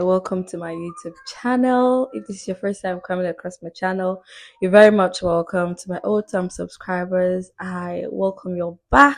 Welcome to my YouTube channel. If this is your first time coming across my channel, you're very much welcome. To my old-time subscribers, I welcome you back.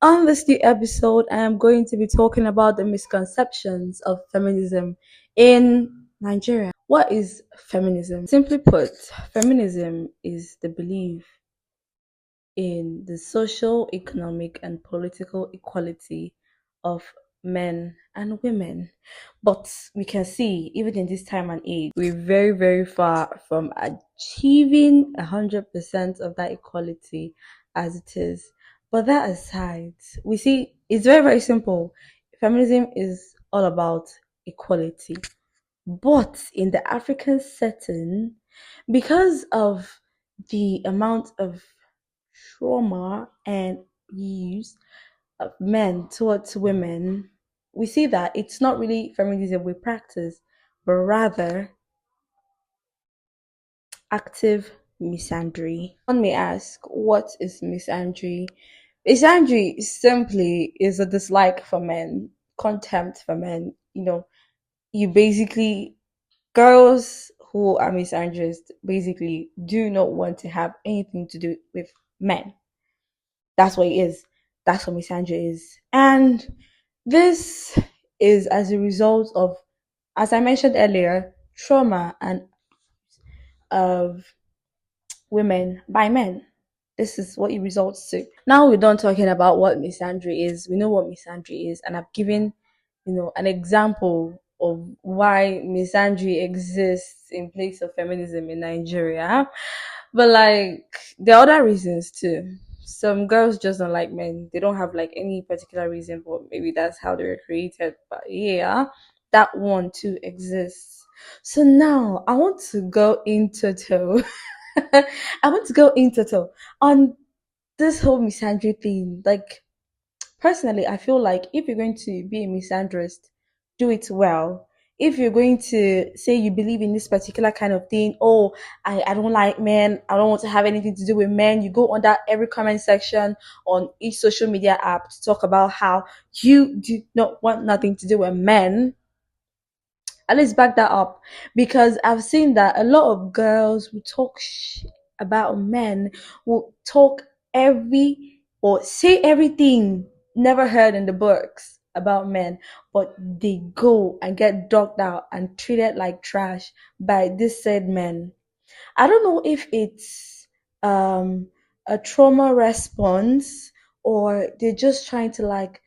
On this new episode, I am going to be talking about the misconceptions of feminism in Nigeria. What is feminism? Simply put, feminism is the belief in the social, economic, and political equality of men and women. But we can see, even in this time and age, we're very, very far from achieving 100% of that equality as it is. But that aside, we see it's very, very simple. Feminism is all about equality. But in the African setting, because of the amount of trauma and use of men towards women, we see that it's not really feminism we practice, but rather active misandry. One may ask, what is misandry? Misandry simply is a dislike for men, contempt for men. You basically, girls who are misandrist basically do not want to have anything to do with men. That's what it is. That's what misandry is. And this is as a result of, as I mentioned earlier, trauma and of women by men. This is what it results to. Now we're done talking about what misandry is. We know what misandry is, and I've given, an example of why misandry exists in place of feminism in Nigeria. But like there are other reasons too. Some girls just don't like men. They don't have like any particular reason, but maybe that's how they were created. But yeah, that one too exists. So now I want to go into toe. I want to go into toe on this whole misandry thing. Like personally, I feel like if you're going to be a misandrist, do it well. If you're going to say you believe in this particular kind of thing, oh, I don't like men, I don't want to have anything to do with men, you go under every comment section on each social media app to talk about how you do not want nothing to do with men. At least back that up, because I've seen that a lot of girls who talk about men will talk every or say everything never heard in the books about men, but they go and get dogged out and treated like trash by this said men. I don't know if it's a trauma response, or they're just trying to like,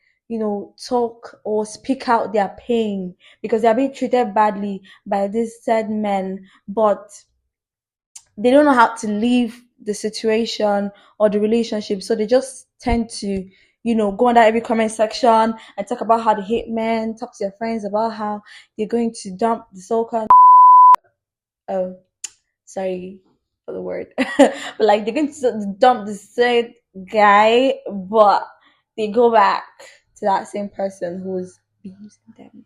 talk or speak out their pain because they're being treated badly by these said men, but they don't know how to leave the situation or the relationship. So they just tend to, go under every comment section and talk about how they hate men, talk to their friends about how they're going to dump the so-called oh, sorry for the word, but like they're going to dump the said guy, but they go back to that same person who's abusing them.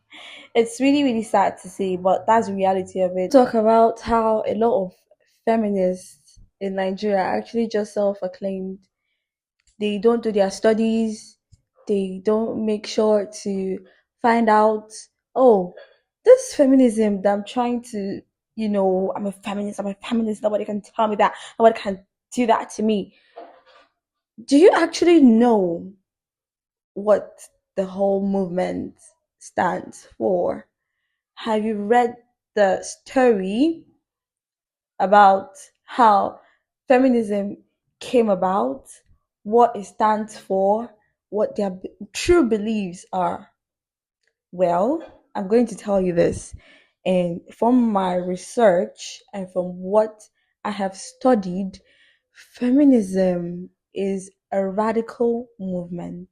It's really, really sad to see, but that's the reality of it. Talk about how a lot of feminists in Nigeria are actually just self-acclaimed. They don't do their studies. They don't make sure to find out, oh, this feminism that I'm trying to, I'm a feminist, I'm a feminist, nobody can tell me that, nobody can do that to me. Do you actually know what the whole movement stands for? Have you read the story about how feminism came about, what it stands for, what their true beliefs are? Well, I'm going to tell you this. And from my research and from what I have studied, feminism is a radical movement.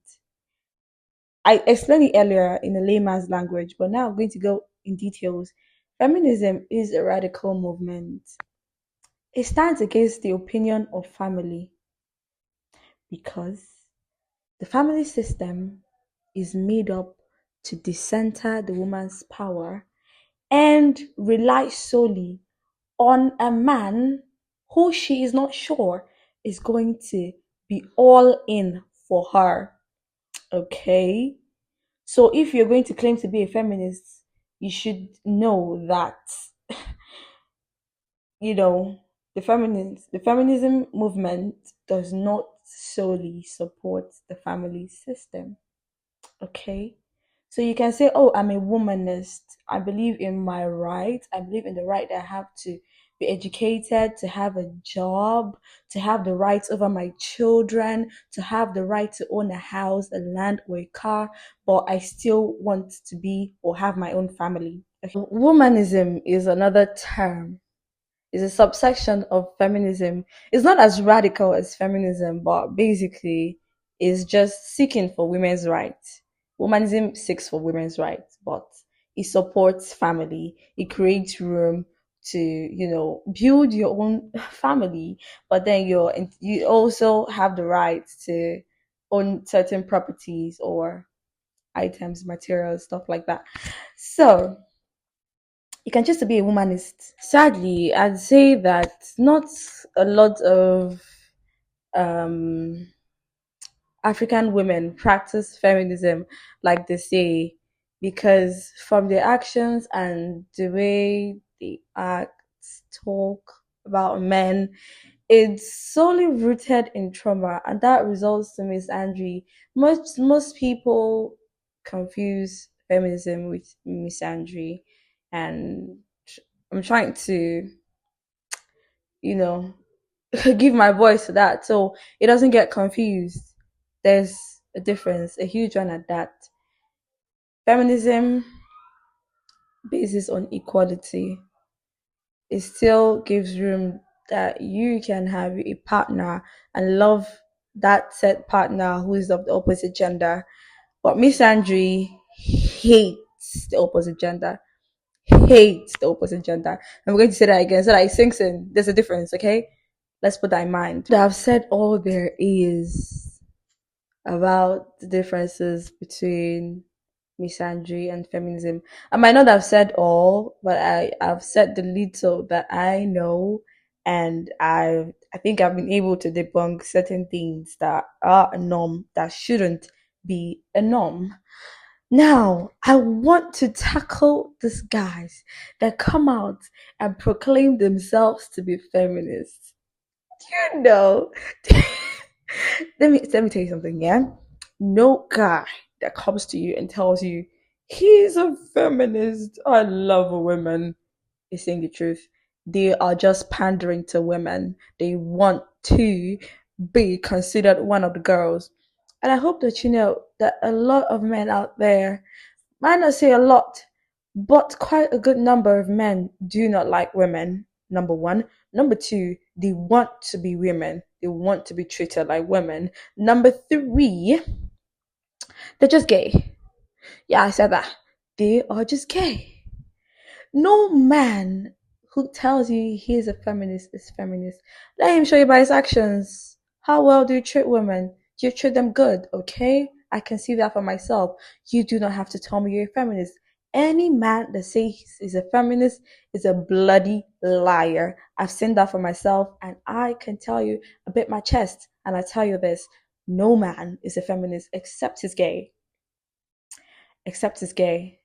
I explained it earlier in a layman's language, but now I'm going to go in details. Feminism is a radical movement. It stands against the opinion of family because the family system is made up to decenter the woman's power and rely solely on a man who she is not sure is going to be all in for her. Okay? So if you're going to claim to be a feminist, you should know that you know the feminism movement does not solely support the family system. Okay. So you can say, oh, I'm a womanist. I believe in my rights. I believe in the right that I have to be educated, to have a job, to have the rights over my children, to have the right to own a house, a land, or a car, but I still want to be or have my own family. Okay. Womanism is another term, is a subsection of feminism. It's not as radical as feminism, but basically it's just seeking for women's rights. Womanism seeks for women's rights, but it supports family. It creates room to, build your own family, but then you also have the right to own certain properties or items, materials, stuff like that. So you can choose to be a womanist. Sadly, I'd say that not a lot of um, African women practice feminism like they say, because from their actions and the way they act, talk about men, it's solely rooted in trauma, and that results to misandry. Most people confuse feminism with misandry, and I'm trying to, you know, give my voice to that so it doesn't get confused. There's a difference, a huge one at that. Feminism bases on equality. It still gives room that you can have a partner and love that said partner who is of the opposite gender. But misandry hates the opposite gender. Hates the opposite gender. I'm going to say that again so that it sinks in. There's a difference, okay? Let's put that in mind. I've said all there is about the differences between misandry and feminism. I might not have said all, but I've said the little that I know, and I think I've been able to debunk certain things that are a norm that shouldn't be a norm. Now, I want to tackle these guys that come out and proclaim themselves to be feminists. You know, let me tell you something, yeah? No guy that comes to you and tells you he's a feminist, I love women, is saying the truth. They are just pandering to women. They want to be considered one of the girls. And I hope that you know that a lot of men out there, might not say a lot, but quite a good number of men do not like women. Number one. Number two, they want to be women. They want to be treated like women. Number three, they're just gay. Yeah, I said that. They are just gay. No man who tells you he is a feminist is feminist. Let him show you by his actions. How well do you treat women? Do you treat them good? Okay? I can see that for myself. You do not have to tell me you're a feminist. Any man that says he's a feminist is a bloody liar. I've seen that for myself, and I can tell you, I bit my chest, and I tell you this: no man is a feminist except he's gay. Except he's gay.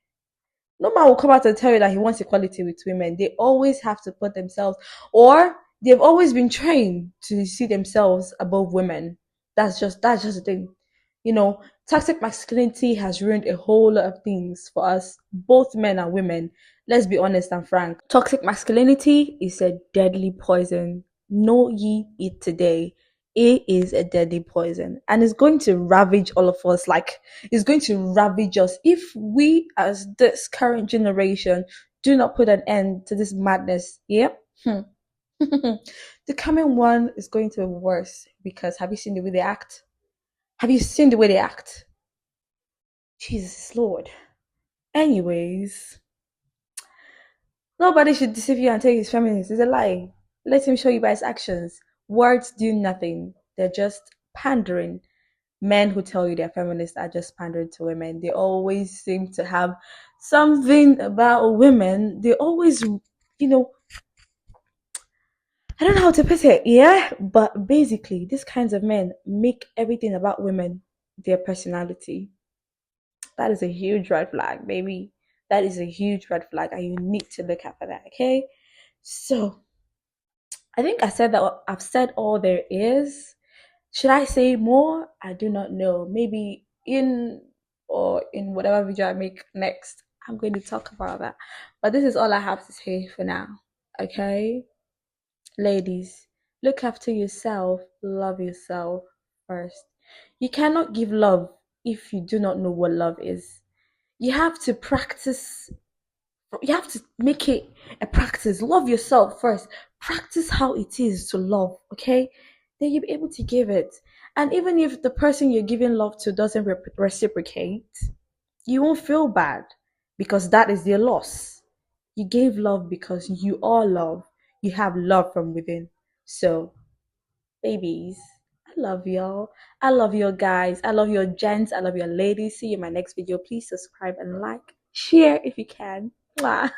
No man will come out and tell you that he wants equality with women. They always have to put themselves, or they've always been trained to see themselves above women. That's just the thing. Toxic masculinity has ruined a whole lot of things for us, both men and women. Let's be honest and frank. Toxic masculinity is a deadly poison. Know ye it today. It is a deadly poison, and it's going to ravage all of us. Like, it's going to ravage us if we, as this current generation, do not put an end to this madness. Yep. The coming one is going to be worse, because have you seen the way they act? Have you seen the way they act? Jesus Lord. Anyways, nobody should deceive you and tell you he's feminist. It's a lie. Let him show you by his actions. Words do nothing. They're just pandering. Men who tell you they're feminists are just pandering to women. They always seem to have something about women. They always, I don't know how to put it, yeah? But basically, these kinds of men make everything about women their personality. That is a huge red flag, baby. That is a huge red flag, and you need to look out for that. Okay. So I think I said that I've said all there is. Should I say more? I do not know. Maybe in whatever video I make next, I'm going to talk about that. But this is all I have to say for now. Okay? Ladies, look after yourself, love yourself first. You cannot give love if you do not know what love is. You have to practice, you have to make it a practice. Love yourself first. Practice how it is to love, okay? Then you'll be able to give it. And even if the person you're giving love to doesn't reciprocate, you won't feel bad because that is their loss. You gave love because you are love. You have love from within. So, babies, I love y'all. I love your guys. I love your gents. I love your ladies. See you in my next video. Please subscribe and like. Share if you can. Mwah.